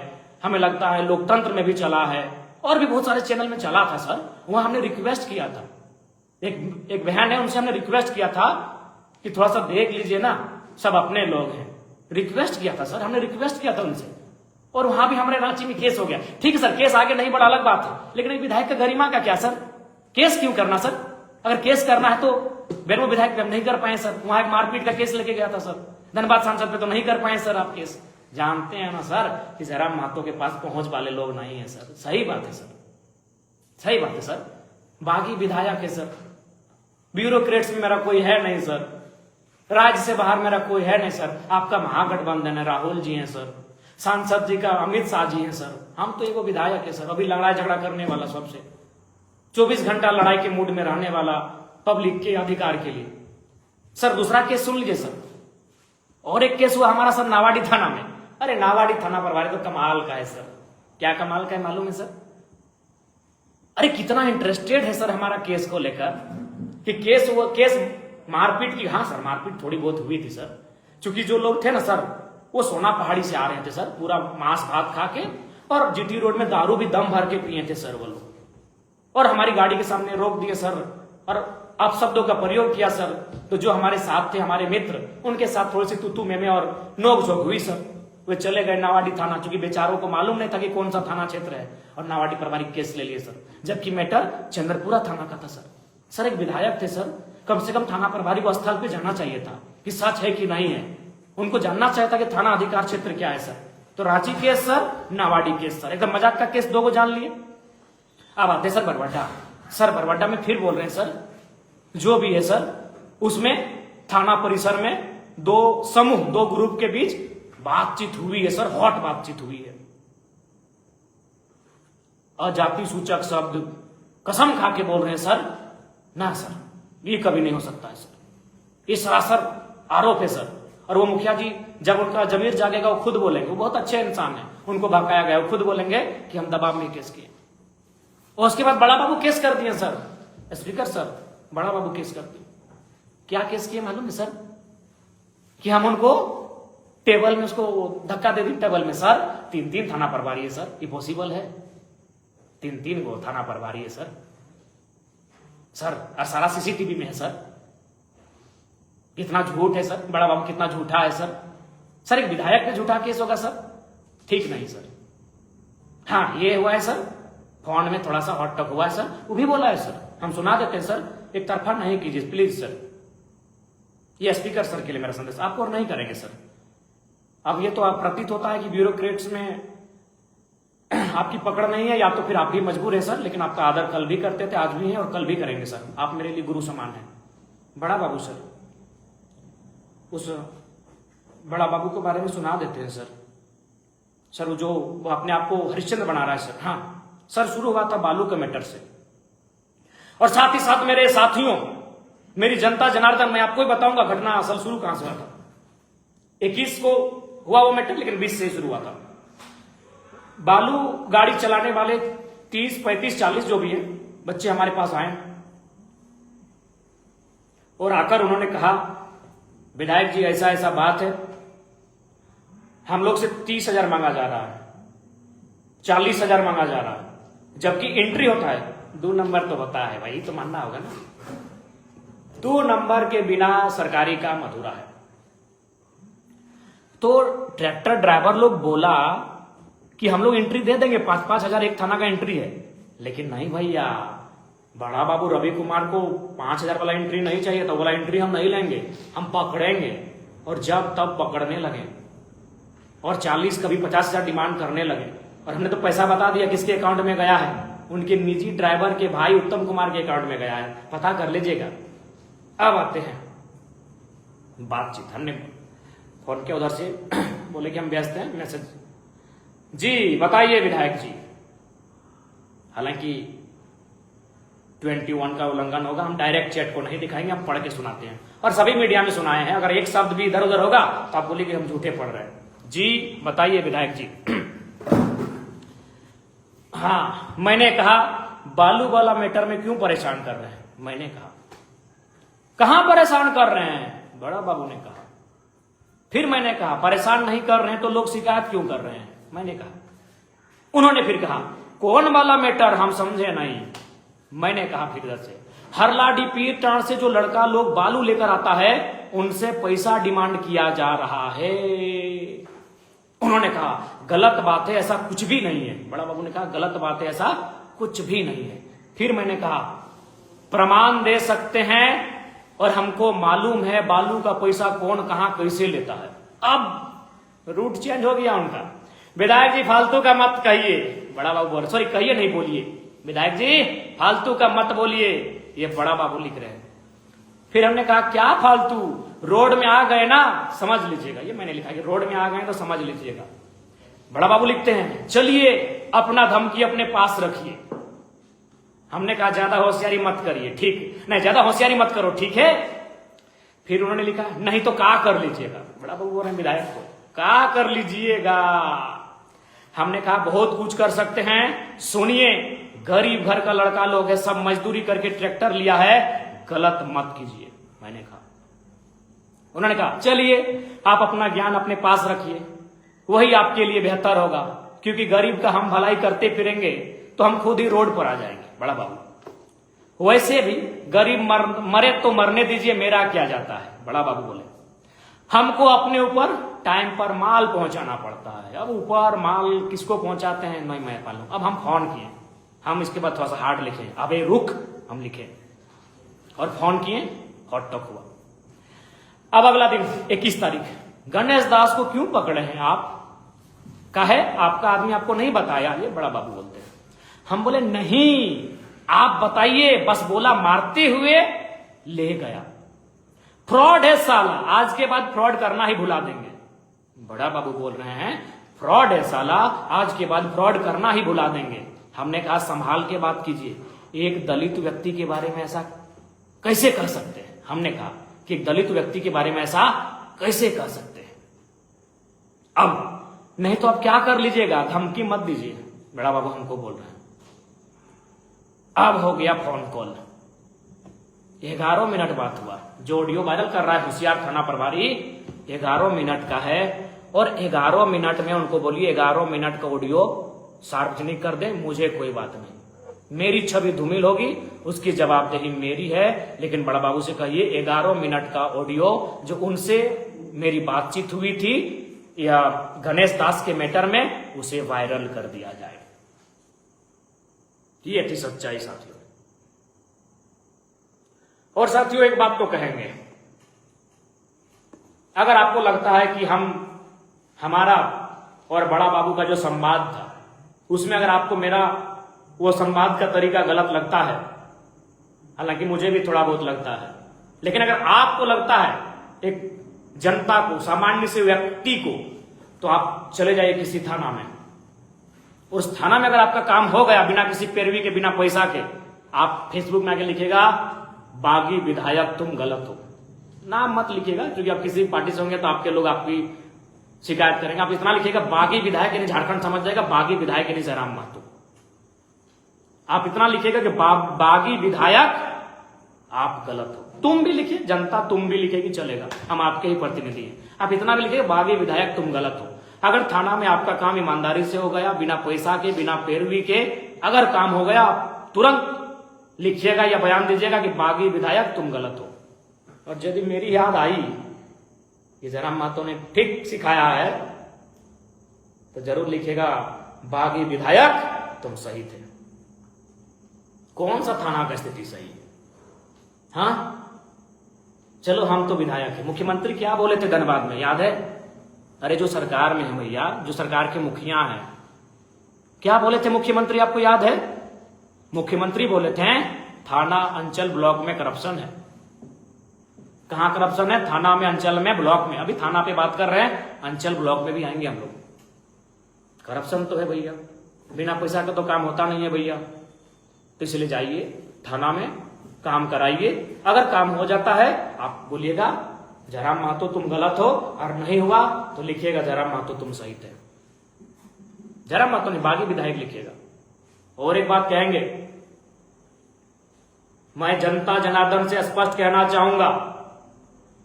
हमें लगता है लोकतंत्र में भी चला है, और भी बहुत सारे चैनल में चला था सर। वहां हमने रिक्वेस्ट किया था, एक बहन है, उनसे हमने रिक्वेस्ट किया था कि थोड़ा सा देख लीजिए ना, सब अपने लोग हैं। रिक्वेस्ट किया था सर, हमने रिक्वेस्ट किया था उनसे, और वहां भी हमारे रांची में केस हो गया। ठीक है सर, केस आगे नहीं बढ़ा, अलग बात है, लेकिन एक विधायक का गरिमा का क्या सर? केस क्यों करना सर? अगर केस करना है तो बेरमो विधायक पे हम नहीं कर पाए सर, वहां एक मारपीट का केस लेके गया था सर, धनबाद सांसद पे तो नहीं कर पाए सर आप केस। जानते हैं ना सर कि जयराम महतो के पास पहुंच वाले लोग नहीं है सर। सही बात है सर, सही बात है सर, बागी विधायक है सर, ब्यूरोक्रेट्स में मेरा कोई है नहीं सर, राज्य से बाहर मेरा कोई है नहीं सर। आपका महागठबंधन है, राहुल जी हैं सर, सांसद जी का अमित शाह जी हैं सर, हम तो एगो विधायक है सर, अभी लड़ाई झगड़ा करने वाला, सबसे 24 घंटा लड़ाई के मूड में रहने वाला, पब्लिक के अधिकार के लिए। सर दूसरा केस सुन लीजिए सर, और एक केस हुआ हमारा सर नावाडी थाना में। अरे नावाडी थाना प्रभारी तो कमाल का है सर, क्या कमाल का है मालूम है सर? अरे कितना इंटरेस्टेड है सर हमारा केस को लेकर, कि केस मारपीट की। हाँ सर, मारपीट थोड़ी बहुत हुई थी सर, क्योंकि जो लोग थे ना सर, वो सोना पहाड़ी से आ रहे थे सर, पूरा मांस भात खा के, और जीटी रोड में दारू भी दम भर के पिए थे सर वो लोग, और हमारी गाड़ी के सामने रोक दिए सर, और अपशब्दों का प्रयोग किया सर। तो जो हमारे साथ थे, हमारे मित्र, उनके साथ थोड़ी सी तू में और नोक-झोंक हुई सर। वे चले गए नावाडी थाना, क्योंकि बेचारों को मालूम नहीं था कि कौन सा थाना क्षेत्र है, और नावाडी प्रभारी केस ले लिए सर, जबकि मैटर चंद्रपुरा थाना का था सर। सर एक विधायक थे सर, कम से कम थाना प्रभारी को स्थल पे जाना चाहिए था कि सच है कि नहीं है, उनको जानना चाहिए था कि थाना अधिकार क्षेत्र क्या है सर। तो Ranchi case sir, Nawadih case sir, एकदम मजाक का केस, 2 को जान लिए। अब आते सर बरवाडा। सर बरवाडा में फिर बोल रहे हैं सर, जो भी है सर, उसमें थाना परिसर में 2 समूह, 2 ग्रुप के बीच बातचीत हुई है सर, हॉट बातचीत हुई है। अजाति सूचक शब्द कसम खा के बोल रहे हैं सर, ना सर ये कभी नहीं हो सकता है सर, ये सरासर आरोप है सर। और वो मुखिया जी, जब उनका जमीर जागेगा वो खुद बोलेंगे, वो बहुत अच्छे इंसान है, उनको भड़काया गया, वो खुद बोलेंगे कि हम दबाव में केस किए। और उसके बाद बड़ा बाबू केस कर दिए सर, स्पीकर सर, बड़ा बाबू केस करते। क्या केस किए मालूम है सर? कि हम उनको टेबल में उसको धक्का दे दी टेबल में। सर 3-3 थाना प्रभारी है सर, ये पॉसिबल है? 3-3 वो थाना प्रभारी है सर। सर और सारा सीसीटीवी में है सर। कितना झूठ है सर, बड़ा बाबू कितना झूठा है सर। सर एक विधायक पे झूठा केस होगा सर? ठीक नहीं सर। हाँ ये हुआ है सर, फोन में थोड़ा सा हॉट टॉक हुआ है सर, वो भी बोला है सर, हम सुना देते हैं सर, एक तरफा नहीं कीजिए प्लीज सर। ये स्पीकर सर के लिए मेरा संदेश, आपको और नहीं करेंगे सर। अब ये तो आप प्रतीत होता है कि ब्यूरोक्रेट्स में आपकी पकड़ नहीं है, या तो फिर आप भी मजबूर है सर, लेकिन आपका आदर कल भी करते थे, आज भी है और कल भी करेंगे सर। आप मेरे लिए गुरु समान हैं। बड़ा बाबू सर, उस बड़ा बाबू के बारे में सुना देते हैं सर। सर वो जो वो अपने आप को हरिश्चंद्र बना रहा है सर। हाँ सर, शुरू हुआ था बालू के मैटर से, और साथ ही साथ मेरे साथियों, मेरी जनता जनार्दन, मैं आपको ही बताऊंगा घटना असल शुरू कहां से हुआ था। 21 को हुआ वो मैटर, लेकिन 20 से शुरू हुआ था। बालू गाड़ी चलाने वाले 30, 35, 40 जो भी है बच्चे हमारे पास आए और आकर उन्होंने कहा, विधायक जी ऐसा ऐसा बात है, हम लोग से 30,000 मांगा जा रहा है, 40,000 मांगा जा रहा है, जबकि एंट्री होता है 2 नंबर तो होता है भाई, तो मानना होगा ना। 2 नंबर के बिना सरकारी काम अधूरा है। तो ट्रैक्टर ड्राइवर लोग बोला कि हम लोग एंट्री दे देंगे, 5-5 हजार एक थाना का एंट्री है। लेकिन नहीं भैया, बड़ा बाबू रवि कुमार को 5,000 वाला एंट्री नहीं चाहिए, तो वाला एंट्री हम नहीं लेंगे, हम पकड़ेंगे। और जब तब पकड़ने लगे और 40 कभी 50,000 डिमांड करने लगे, और हमने तो पैसा बता दिया किसके अकाउंट में गया है, उनके निजी ड्राइवर के भाई उत्तम कुमार के अकाउंट में गया है, पता कर लीजिएगा। अब आते हैं बातचीत। हमने फोन के उधर से बोले कि हम व्यस्त हैं, मैसेज जी बताइए विधायक जी। हालांकि 21 का उल्लंघन होगा, हम डायरेक्ट चैट को नहीं दिखाएंगे, हम पढ़ के सुनाते हैं, और सभी मीडिया में सुनाए हैं। अगर एक शब्द भी इधर उधर होगा तो आप बोलिए कि हम झूठे पढ़ रहे हैं। जी बताइए विधायक जी। हाँ, मैंने कहा बालू वाला मैटर में क्यों परेशान कर रहे हैं? मैंने कहा कहां परेशान कर रहे हैं? बड़ा बाबू ने कहा। फिर मैंने कहा परेशान नहीं कर रहे हैं तो लोग शिकायत क्यों कर रहे हैं? मैंने कहा। उन्होंने फिर कहा कौन वाला मैटर, हम समझे नहीं। मैंने कहा फिर इधर से, हरलाडी पीर टाण से जो लड़का लोग बालू लेकर आता है उनसे पैसा डिमांड किया जा रहा है। उन्होंने कहा गलत बात है, ऐसा कुछ भी नहीं है। बड़ा बाबू ने कहा गलत बात है, ऐसा कुछ भी नहीं है। फिर मैंने कहा प्रमाण दे सकते हैं, और हमको मालूम है बालू का पैसा कौन कहां कैसे लेता है। अब रूट चेंज हो गया उनका। विधायक जी फालतू का मत कहिए। बड़ा बाबू बोल, सॉरी कहिए नहीं, बोलिए विधायक जी फालतू का मत बोलिए, ये बड़ा बाबू लिख रहे हैं। फिर हमने कहा क्या फालतू, रोड में आ गए ना समझ लीजिएगा। ये मैंने लिखा कि रोड में आ गए तो समझ लीजिएगा। बड़ा बाबू लिखते हैं चलिए अपना धमकी अपने पास रखिए। हमने कहा ज्यादा होशियारी मत करिए, ठीक नहीं, ज्यादा होशियारी मत करो, ठीक है। फिर उन्होंने लिखा नहीं तो क्या कर लीजिएगा। बड़ा बाबू बोल रहे हैं विधायक को क्या कर लीजिएगा। हमने कहा बहुत कुछ कर सकते हैं, सुनिए गरीब घर का लड़का लोग है, सब मजदूरी करके ट्रैक्टर लिया है, गलत मत कीजिए। मैंने कहा। उन्होंने कहा चलिए आप अपना ज्ञान अपने पास रखिए, वही आपके लिए बेहतर होगा, क्योंकि गरीब का हम भलाई करते फिरेंगे तो हम खुद ही रोड पर आ जाएंगे। बड़ा बाबू वैसे भी गरीब मरे तो मरने दीजिए, मेरा क्या जाता है। बड़ा बाबू बोले हमको अपने ऊपर टाइम पर माल पहुंचाना पड़ता है। अब ऊपर माल किसको पहुंचाते हैं नहीं मैं मालूम। अब हम फोन किए, हम इसके बाद थोड़ा सा हार्ड लिखे, अब ये रुक हम लिखे और फोन किए, हॉट टॉक हुआ। अब अगला दिन 21 तारीख, गणेश दास को क्यों पकड़े हैं आप? कहे आपका आदमी आपको नहीं बताया। ये बड़ा बाबू बोलते हैं। हम बोले नहीं आप बताइए, बस बोला मारते हुए ले गया। फ्रॉड है साला, आज के बाद फ्रॉड करना ही भुला देंगे। बड़ा बाबू बोल रहे हैं फ्रॉड है साला, आज के बाद फ्रॉड करना ही भुला देंगे। हमने कहा संभाल के बात कीजिए, एक दलित व्यक्ति के बारे में ऐसा कैसे कर सकते हैं? हमने कहा कि एक दलित व्यक्ति के बारे में ऐसा कैसे कर सकते हैं? अब नहीं तो आप क्या कर लीजिएगा, धमकी मत दीजिए। बड़ा बाबू हमको बोल रहे हैं। अब हो गया फोन कॉल, 11 मिनट बात हुआ। जो ऑडियो वायरल कर रहा है होशियार थाना प्रभारी 11 मिनट का है, और 11 मिनट में उनको बोलिए 11 मिनट का ऑडियो सार्वजनिक कर दें, मुझे कोई बात नहीं, मेरी छवि धूमिल होगी, उसकी जवाबदेही मेरी है। लेकिन बड़ा बाबू से कहिए 11 मिनट का ऑडियो जो उनसे मेरी बातचीत हुई थी या गणेश दास के मैटर में, उसे वायरल कर दिया जाए। ये थी सच्चाई साथियों। और साथियों एक बात तो कहेंगे, अगर आपको लगता है कि हमारा और बड़ा बाबू का जो संवाद था उसमें अगर आपको मेरा वो संवाद का तरीका गलत लगता है, हालांकि मुझे भी थोड़ा बहुत लगता है, लेकिन अगर आपको लगता है एक जनता को, सामान्य से व्यक्ति को, तो आप चले जाइए किसी थाना में। उस थाना में अगर आपका काम हो गया बिना किसी पैरवी के, बिना पैसा के, आप फेसबुक में आके लिखेगा बागी विधायक तुम गलत हो। नाम मत लिखिएगा, क्योंकि आप किसी पार्टी से होंगे तो आपके लोग आपकी शिकायत करेंगे। आप इतना लिखिएगा बागी विधायक, यानी झारखंड समझ जाएगा बागी विधायक यानी जयराम महतो। आप इतना लिखिएगा कि बागी विधायक आप गलत हो। तुम भी लिखिए, जनता तुम भी लिखेगी, चलेगा, हम आपके ही प्रतिनिधि हैं। आप इतना भी लिखिएगा बागी विधायक तुम गलत हो। अगर थाना में आपका काम ईमानदारी से हो गया, बिना पैसा के, बिना पैरवी के अगर काम हो गया, तुरंत लिखिएगा या बयान दीजिएगा कि बागी विधायक तुम गलत हो। और यदि मेरी याद आई कि जयराम महतो ने ठीक सिखाया है, तो जरूर लिखिएगा बागी विधायक तुम सही थे। कौन सा थाना का स्थिति सही है? हाँ चलो, हम तो विधायक है। मुख्यमंत्री क्या बोले थे धनबाद में, याद है? अरे जो सरकार में है भैया, जो सरकार के मुखिया हैं, क्या बोले थे मुख्यमंत्री, आपको याद है? मुख्यमंत्री बोले थे थाना, अंचल, ब्लॉक में करप्शन है। कहां करप्शन है? थाना में, अंचल में, ब्लॉक में। अभी थाना पे बात कर रहे हैं, अंचल ब्लॉक में भी आएंगे हम लोग। करप्शन तो है भैया, बिना पैसा का तो काम होता नहीं है भैया। तो इसलिए जाइए थाना में, काम कराइए। अगर काम हो जाता है आप बोलिएगा जयराम महतो तुम गलत हो, और नहीं हुआ तो लिखिएगा जयराम महतो तुम सही थे। जयराम महतो नहीं, बागी विधायक लिखिएगा। और एक बात कहेंगे, मैं जनता जनार्दन से स्पष्ट कहना चाहूंगा,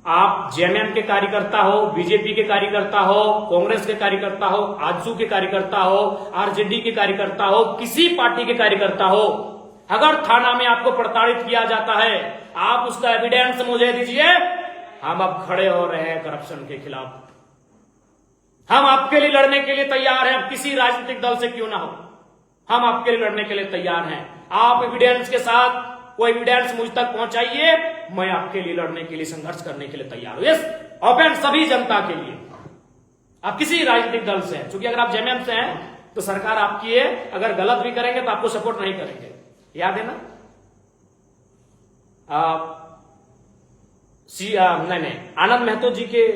आप जेएमएम के कार्यकर्ता हो, बीजेपी के कार्यकर्ता हो, कांग्रेस के कार्यकर्ता हो, आजसू के कार्यकर्ता हो, आरजेडी के कार्यकर्ता हो, किसी पार्टी के कार्यकर्ता हो, अगर थाना में आपको प्रताड़ित किया जाता है, आप उसका एविडेंस मुझे दीजिए। हम अब खड़े हो रहे हैं करप्शन के खिलाफ। हम आपके लिए लड़ने के लिए तैयार हैं, अब किसी राजनीतिक दल से क्यों ना हो, हम आपके लिए लड़ने के लिए तैयार हैं। आप एविडेंस के साथ कोई एविडेंस मुझ तक पहुंचाइए, मैं आपके लिए लड़ने के लिए, संघर्ष करने के लिए तैयार हूं। यस, ओपन सभी जनता के लिए। आप किसी राजनीतिक दल से हैं, क्योंकि अगर आप जेएमएम से हैं तो सरकार आपकी है, अगर गलत भी करेंगे तो आपको सपोर्ट नहीं करेंगे, याद है ना? नहीं, आनंद महतो जी के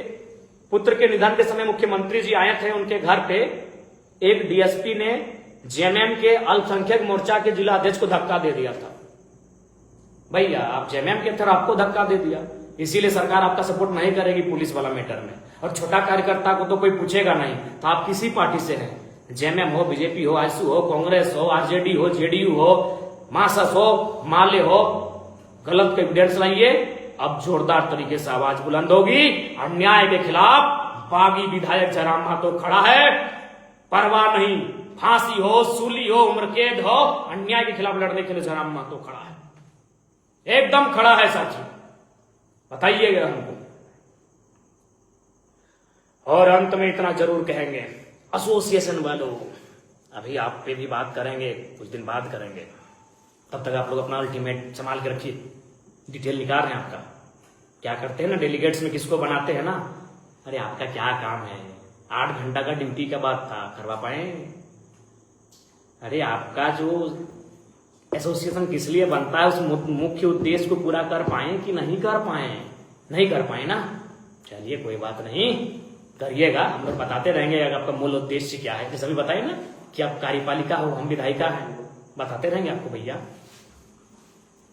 पुत्र के निधन के समय मुख्यमंत्री जी आए थे उनके घर पे। एक डीएसपी ने जेएमएम के अल्पसंख्यक मोर्चा के जिला अध्यक्ष को धक्का दे दिया था। भैया आप जेएमएम के थे, आपको धक्का दे दिया, इसीलिए सरकार आपका सपोर्ट नहीं करेगी पुलिस वाला मैटर में। और छोटा कार्यकर्ता को तो कोई पूछेगा नहीं, तो आप किसी पार्टी से हैं, जेएमएम हो, बीजेपी हो, आजसू हो, कांग्रेस हो, आरजेडी हो, जेडीयू हो, मासस हो, माले हो, गलत एविडेंस लाइए। अब जोरदार तरीके से आवाज बुलंद होगी, अन्याय के खिलाफ बागी विधायक जयराम महतो खड़ा है। परवाह नहीं, फांसी हो, सूली हो, उम्र कैद हो, अन्याय के खिलाफ लड़ने के लिए जयराम महतो खड़ा है, एकदम खड़ा है साथी, बताइएगा हमको। और अंत में इतना जरूर कहेंगे, एसोसिएशन वालों, अभी आप पे भी बात करेंगे, कुछ दिन बाद करेंगे, तब तक आप लोग अपना अल्टीमेट संभाल के रखिए। डिटेल निकाल रहे हैं आपका, क्या करते हैं ना डेलीगेट्स में, किसको बनाते हैं ना, अरे आपका क्या काम है, 8 घंटा का ड्यूटी का बात था, करवा पाए? अरे आपका जो एसोसिएशन किस लिए बनता है, उस मुख्य उद्देश्य को पूरा कर पाए कि नहीं कर पाए? नहीं कर पाए ना, चलिए कोई बात नहीं, करिएगा, हम लोग बताते रहेंगे अगर आपका मूल उद्देश्य क्या है। जैसे अभी बताइए ना कि आप कार्यपालिका हो, हम विधायिका हैं, बताते रहेंगे आपको भैया।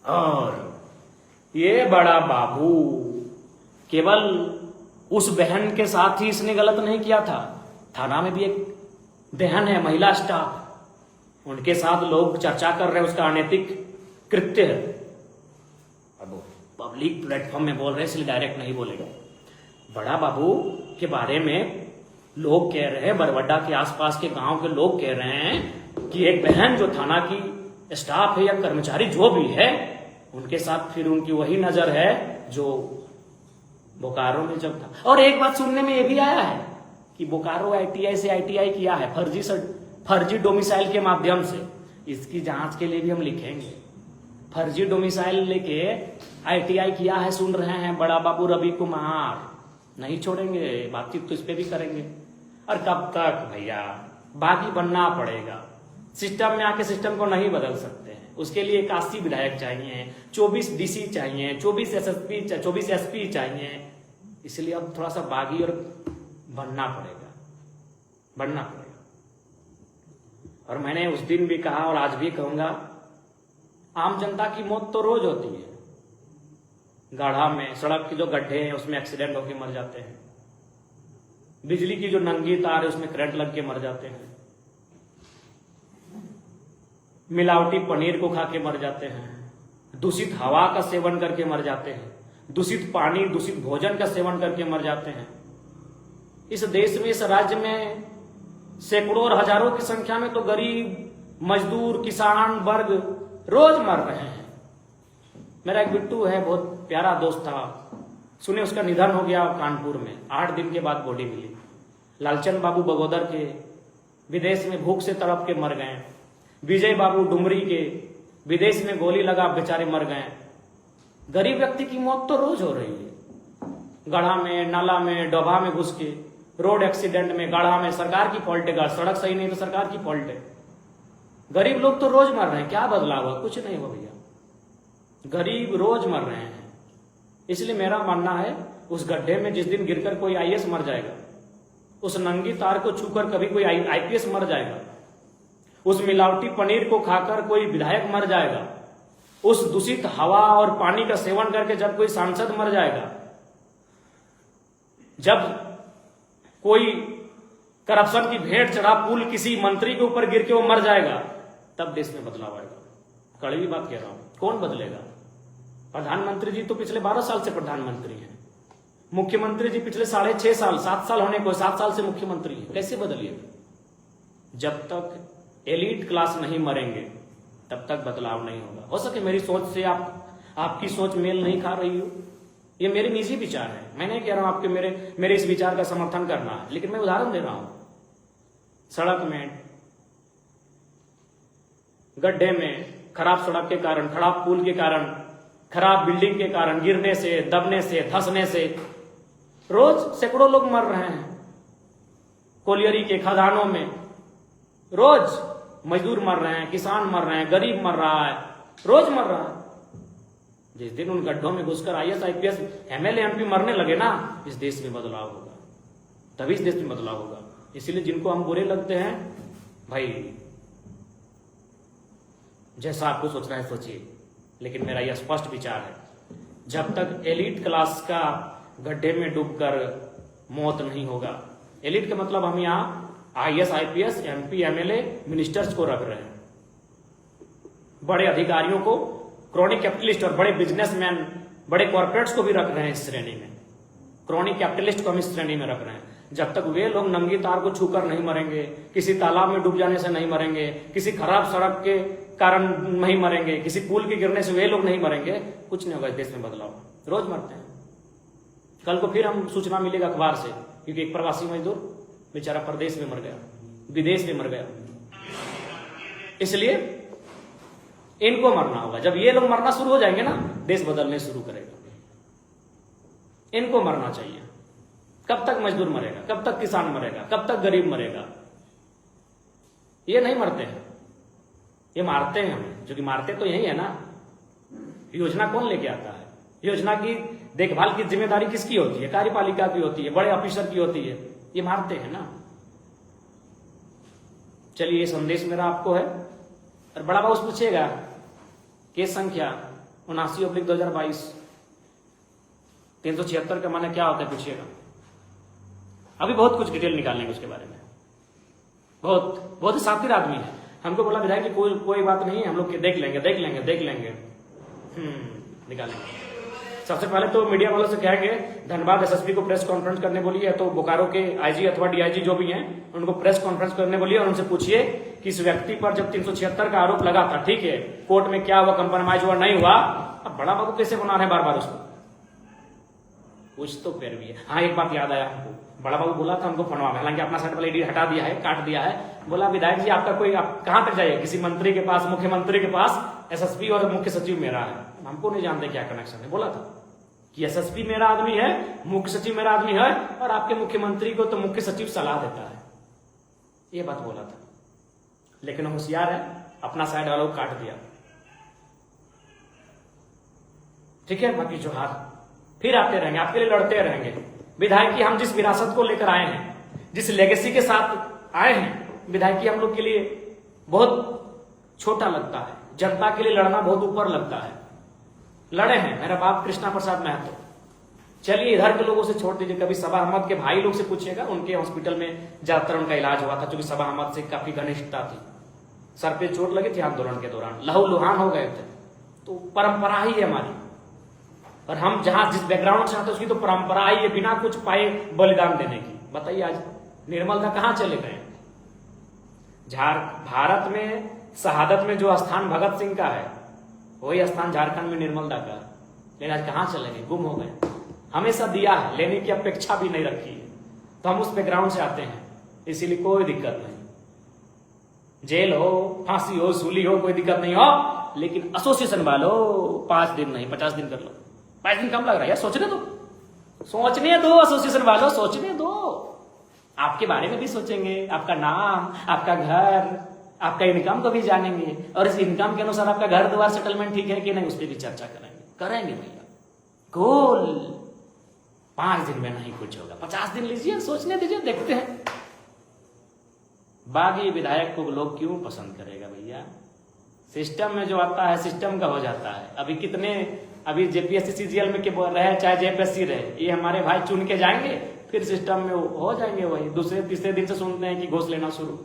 और ये बड़ा बाबू केवल उस बहन के साथ ही इसने गलत नहीं किया था, थाना में भी एक बहन है, महिला स्टाफ, उनके साथ लोग चर्चा कर रहे हैं, उसका अनैतिक कृत्य है। अब पब्लिक प्लेटफॉर्म में बोल रहे हैं इसलिए डायरेक्ट नहीं बोलेगा। बड़ा बाबू के बारे में लोग कह रहे हैं, बरवड्डा के आसपास के गांव के लोग कह रहे हैं कि एक बहन जो थाना की स्टाफ है या कर्मचारी जो भी है, उनके साथ फिर उनकी वही नजर है जो बोकारो में जब था। और एक बात सुनने में यह भी आया है कि बोकारो ITI से ITI किया है फर्जी डोमिसाइल के माध्यम से। इसकी जांच के लिए भी हम लिखेंगे। फर्जी डोमिसाइल लेके ITI किया है, सुन रहे हैं बड़ा बाबू रवि कुमार, नहीं छोड़ेंगे, बातचीत तो इस पे भी करेंगे। और कब तक भैया, बागी बनना पड़ेगा। सिस्टम में आके सिस्टम को नहीं बदल सकते हैं। उसके लिए 81 विधायक चाहिए, 24 DC चाहिए, 24 SSP, 24 SP चाहिए। इसलिए अब थोड़ा सा बागी और बनना पड़ेगा। और मैंने उस दिन भी कहा और आज भी कहूंगा, आम जनता की मौत तो रोज होती है। गाढ़ा में सड़क के जो गड्ढे हैं उसमें एक्सीडेंट होकर मर जाते हैं। बिजली की जो नंगी तार है उसमें करंट लग के मर जाते हैं। मिलावटी पनीर को खा के मर जाते हैं। दूषित हवा का सेवन करके मर जाते हैं। दूषित पानी, दूषित भोजन का सेवन करके मर जाते हैं। इस देश में, इस राज्य में सैकड़ों और हजारों की संख्या में तो गरीब, मजदूर, किसान वर्ग रोज मर रहे हैं। मेरा एक बिट्टू है, बहुत प्यारा दोस्त था, सुने उसका निधन हो गया कानपुर में। 8 दिन के बाद बॉडी मिली। लालचंद बाबू बगोदर के विदेश में भूख से तड़प के मर गए। विजय बाबू डुमरी के विदेश में गोली लगा बेचारे मर गए। गरीब व्यक्ति की मौत तो रोज हो रही है। गढ़ा में, नाला में, डोभा में घुस के, रोड एक्सीडेंट में, गाढ़ा में सरकार की फॉल्ट है। सड़क सही नहीं तो सरकार की फॉल्ट है। गरीब लोग तो रोज मर रहे हैं। क्या बदलाव हुआ? कुछ नहीं हुआ भैया। गरीब रोज मर रहे हैं। इसलिए मेरा मानना है, उस गड्ढे में जिस दिन गिरकर कोई IAS मर जाएगा, उस नंगी तार को छूकर कभी कोई IPS मर जाएगा, उस मिलावटी पनीर को खाकर कोई विधायक मर जाएगा, उस दूषित हवा और पानी का सेवन करके जब कोई सांसद मर जाएगा, जब कोई करप्शन की भेंट चढ़ा पुल किसी मंत्री के ऊपर गिर के वो मर जाएगा, तब देश में बदलाव आएगा। कड़वी बात कह रहा हूं। कौन बदलेगा? प्रधानमंत्री जी तो पिछले 12 साल से प्रधानमंत्री हैं। मुख्यमंत्री जी पिछले 6.5 साल, 7 साल होने को, 7 साल से मुख्यमंत्री हैं। कैसे बदलिएगा? जब तक एलीट क्लास नहीं मरेंगे तब तक बदलाव नहीं होगा। हो सके मेरी सोच से आपकी सोच मेल नहीं खा रही हो, ये मेरे निजी विचार है। मैं नहीं कह रहा हूं आपके मेरे इस विचार का समर्थन करना है, लेकिन मैं उदाहरण दे रहा हूं। सड़क में, गड्ढे में, खराब सड़क के कारण, खराब पुल के कारण, खराब बिल्डिंग के कारण, गिरने से, दबने से, धंसने से रोज सैकड़ों लोग मर रहे हैं। कोलियरी के खदानों में रोज मजदूर मर रहे हैं, किसान मर रहे हैं, गरीब मर रहा है, रोज मर रहा है। जिस दिन उन गड्ढों में घुसकर IAS, IPS, MLA, MP मरने लगे ना, इस देश में बदलाव होगा। तभी इस देश में बदलाव होगा। इसीलिए जिनको हम बुरे लगते हैं, भाई जैसा आपको सोचना है सोचिए, लेकिन मेरा यह स्पष्ट विचार है, जब तक एलीट क्लास का गड्ढे में डूबकर मौत नहीं होगा। एलीट का मतलब हम यहाँ IAS, IPS, MP, MLA, ministers को रख रहे हैं, बड़े अधिकारियों को, क्रॉनिक कैपिटलिस्ट और बड़े बिजनेसमैन, बड़े कॉर्पोरेट्स को भी रख रहे हैं इस श्रेणी में। क्रॉनिक कैपिटलिस्ट को हम इस श्रेणी में रख रहे हैं। जब तक वे लोग नंगी तार को छूकर नहीं मरेंगे, किसी तालाब में डूब जाने से नहीं मरेंगे, किसी खराब सड़क के कारण नहीं मरेंगे, किसी पुल के गिरने से वे लोग नहीं मरेंगे, कुछ नहीं होगा इस देश में बदलाव। रोज मरते हैं। कल को फिर हम सूचना मिलेगा अखबार से, क्योंकि एक प्रवासी मजदूर बेचारा प्रदेश में मर गया, विदेश में मर गया। इसलिए इनको मरना होगा। जब ये लोग मरना शुरू हो जाएंगे ना, देश बदलने शुरू करेगा। इनको मरना चाहिए। कब तक मजदूर मरेगा? कब तक किसान मरेगा? कब तक गरीब मरेगा? ये नहीं मरते हैं, ये मारते हैं हमें। जो कि मारते तो यही है ना। योजना कौन लेके आता है? योजना की देखभाल की जिम्मेदारी किसकी होती है? कार्यपालिका की होती है, बड़े ऑफिसर की होती है। ये मारते हैं ना। चलिए, ये संदेश मेरा आपको है। और बड़ा बाबू पूछेगा केस संख्या 79/2022 376 का माने क्या होता है, पूछिएगा। अभी बहुत कुछ डिटेल निकालेंगे उसके बारे में। बहुत ही शातिर आदमी है। हमको बोला विधायक जी कोई बात नहीं है, हम लोग देख लेंगे। निकालेंगे। सबसे पहले तो मीडिया वालों से कहेंगे धनबाद एसएसपी को प्रेस कॉन्फ्रेंस करने बोलिए, तो बोकारो के आईजी अथवा डीआईजी जो भी हैं उनको प्रेस कॉन्फ्रेंस करने बोलिए और उनसे पूछिए कि इस व्यक्ति पर जब 376 का आरोप लगा था, ठीक है, कोर्ट में क्या हुआ, कंप्रोमाइज हुआ, नहीं हुआ, अब बड़ा बाबू कैसे बना रहे बार बार उसको, कुछ तो पैर भी है। हाँ, एक बात याद आया हमको, बड़ा बाबू बोला था उनको फनवा में, हालांकि अपना साइड वाला ईडी हटा दिया है, काट दिया है, बोला विधायक जी आपका कोई, आप कहां तक जाइए, किसी मंत्री के पास, मुख्यमंत्री के पास, एसएसपी और मुख्य सचिव मेरा है, हमको नहीं जानते क्या कनेक्शन है। बोला था कि एसएसपी मेरा आदमी है, मुख्य सचिव मेरा आदमी है, और आपके मुख्यमंत्री को तो मुख्य सचिव सलाह देता है, ये बात बोला था। लेकिन होशियार है, अपना साइड वालों को काट दिया, ठीक है। बाकी जोहार फिर आते रहेंगे, आपके लिए लड़ते रहेंगे। विधायकी हम जिस विरासत को लेकर आए हैं, जिस लेगेसी के साथ आए हैं, विधायकी हम लोग के लिए बहुत छोटा लगता है, जनता के लिए लड़ना बहुत ऊपर लगता है। लड़े हैं, मेरा बाप कृष्णा प्रसाद महतो, चलिए इधर के लोगों से छोड़ दीजिए, कभी सबा अहमद के भाई लोग से पूछिएगा, उनके हॉस्पिटल में ज्यादातर उनका इलाज हुआ था, क्योंकि सबा अहमद से काफी घनिष्ठता थी, सर पे चोट लगी थी आंदोलन के दौरान, लहूलुहान हो गए थे। तो परंपरा ही है हमारी, और हम जहां जिस बैकग्राउंड से आते हैं उसकी तो परंपरा ही है, बिना कुछ पाए बलिदान देने की। बताइए आज निर्मल दा कहां चले गए? भारत में शहादत में जो स्थान भगत सिंह का है, वही स्थान झारखंड में निर्मल दा का, लेकिन आज कहां चले गए? गुम हो गए। हमेशा दिया है, लेने की अपेक्षा भी नहीं रखी है, तो हम उस बैकग्राउंड से आते हैं, इसीलिए कोई दिक्कत नहीं, जेल हो, फांसी हो, सूली हो, कोई दिक्कत नहीं हो, लेकिन एसोसिएशन वालों 5 दिन नहीं 50 दिन कर लो। 5 दिन कम लग रहा है यार, सोचने दो, सोचने दो, एसोसिएशन वालों सोचने दो, आपके बारे में भी सोचेंगे, आपका नाम, आपका घर, आपका इनकम को भी जानेंगे, और इस इनकम के अनुसार आपका घर द्वार सेटलमेंट ठीक है कि नहीं, उस पर भी चर्चा करेंगे भैया। गोल 5 दिन में नहीं कुछ होगा, 50 दिन लीजिए, सोचने दीजिए, देखते हैं। बागी विधायक को लोग क्यों पसंद करेगा भैया? सिस्टम में जो आता है सिस्टम का हो जाता है। अभी जेपीएससी सीजीएल में के रहे चाहे जेपीएससी रहे, ये हमारे भाई चुन के जाएंगे, फिर सिस्टम में हो जाएंगे वही, दूसरे तीसरे दिन से सुनते हैं कि घूस लेना शुरू।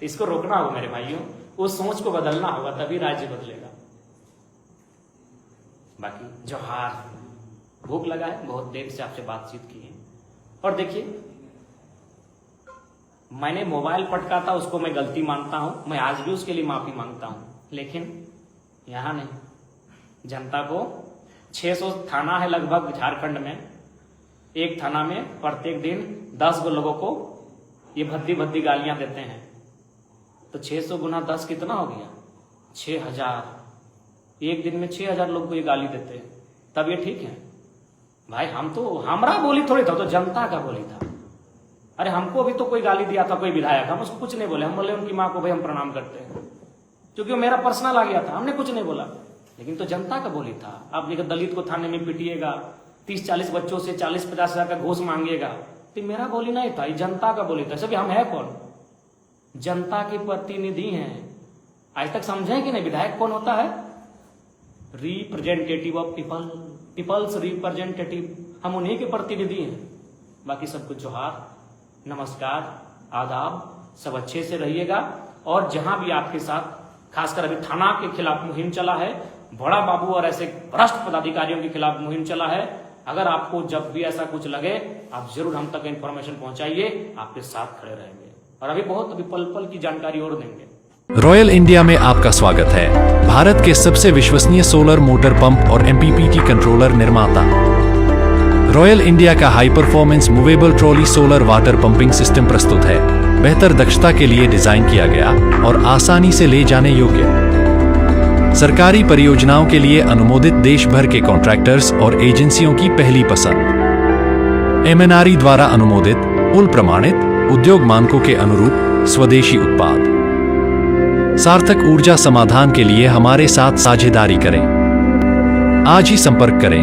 इसको रोकना होगा मेरे भाइयों, उस सोच को बदलना होगा, तभी राज्य बदलेगा। बाकी जोहार, भूख लगा है, बहुत देर से आपसे बातचीत की है। और देखिए, मैंने मोबाइल पटका था, उसको मैं गलती मानता हूं, मैं आज भी उसके लिए माफी मांगता हूं, लेकिन यहां नहीं, जनता को 600 थाना है लगभग झारखंड में, एक थाना में प्रत्येक दिन 10 गो लोगों को ये भद्दी भद्दी गालियां देते हैं, तो 600 गुना 10 कितना हो गया? 6000। एक दिन में 6000 लोग को ये गाली देते हैं, तब ये ठीक है भाई? हम तो हमारा बोली थोड़ी था, तो जनता का बोली था। अरे हमको भी तो कोई गाली दिया था कोई विधायक, हम उसको कुछ नहीं बोले, हम बोले उनकी माँ को भाई हम प्रणाम करते हैं, क्योंकि वो मेरा पर्सनल आ गया था, हमने कुछ नहीं बोला, लेकिन तो जनता का बोली था। आप देखिए, दलित को थाने में पिटिएगा, 30-40 बच्चों से 40-50 हजार का घूस मांगिएगा, तो मेरा बोली नहीं था, ये जनता का बोली था। सभी हम है कौन? जनता के प्रतिनिधि हैं। आज तक समझे कि नहीं विधायक कौन होता है? Representative of people, peoples representative, हम उन्हीं के प्रतिनिधि हैं। बाकी सबको जोहार, नमस्कार, आदाब, सब अच्छे से रहिएगा। और जहां भी आपके साथ, खासकर अभी थाना के खिलाफ मुहिम चला है, बड़ा बाबू और ऐसे भ्रष्ट पदाधिकारियों के खिलाफ मुहिम चला है, अगर आपको जब भी ऐसा कुछ लगे, आप जरूर हम तक इंफॉर्मेशन पहुंचाइए, आपके साथ खड़े रहेंगे, और अभी पल पल की जानकारी और देंगे। रॉयल इंडिया में आपका स्वागत है। भारत के सबसे विश्वसनीय सोलर मोटर पंप और MPPT कंट्रोलर निर्माता रॉयल इंडिया का high performance movable trolley solar water pumping system प्रस्तुत है। बेहतर दक्षता के लिए डिजाइन किया गया और आसानी से ले जाने योग्य, सरकारी परियोजनाओं के लिए अनुमोदित, देश भर के कॉन्ट्रैक्टर्स और एजेंसियों की पहली पसंद, MNRE द्वारा अनुमोदित, उल प्रमाणित, उद्योग मानकों के अनुरूप स्वदेशी उत्पाद। सार्थक ऊर्जा समाधान के लिए हमारे साथ साझेदारी करें। आज ही संपर्क करें।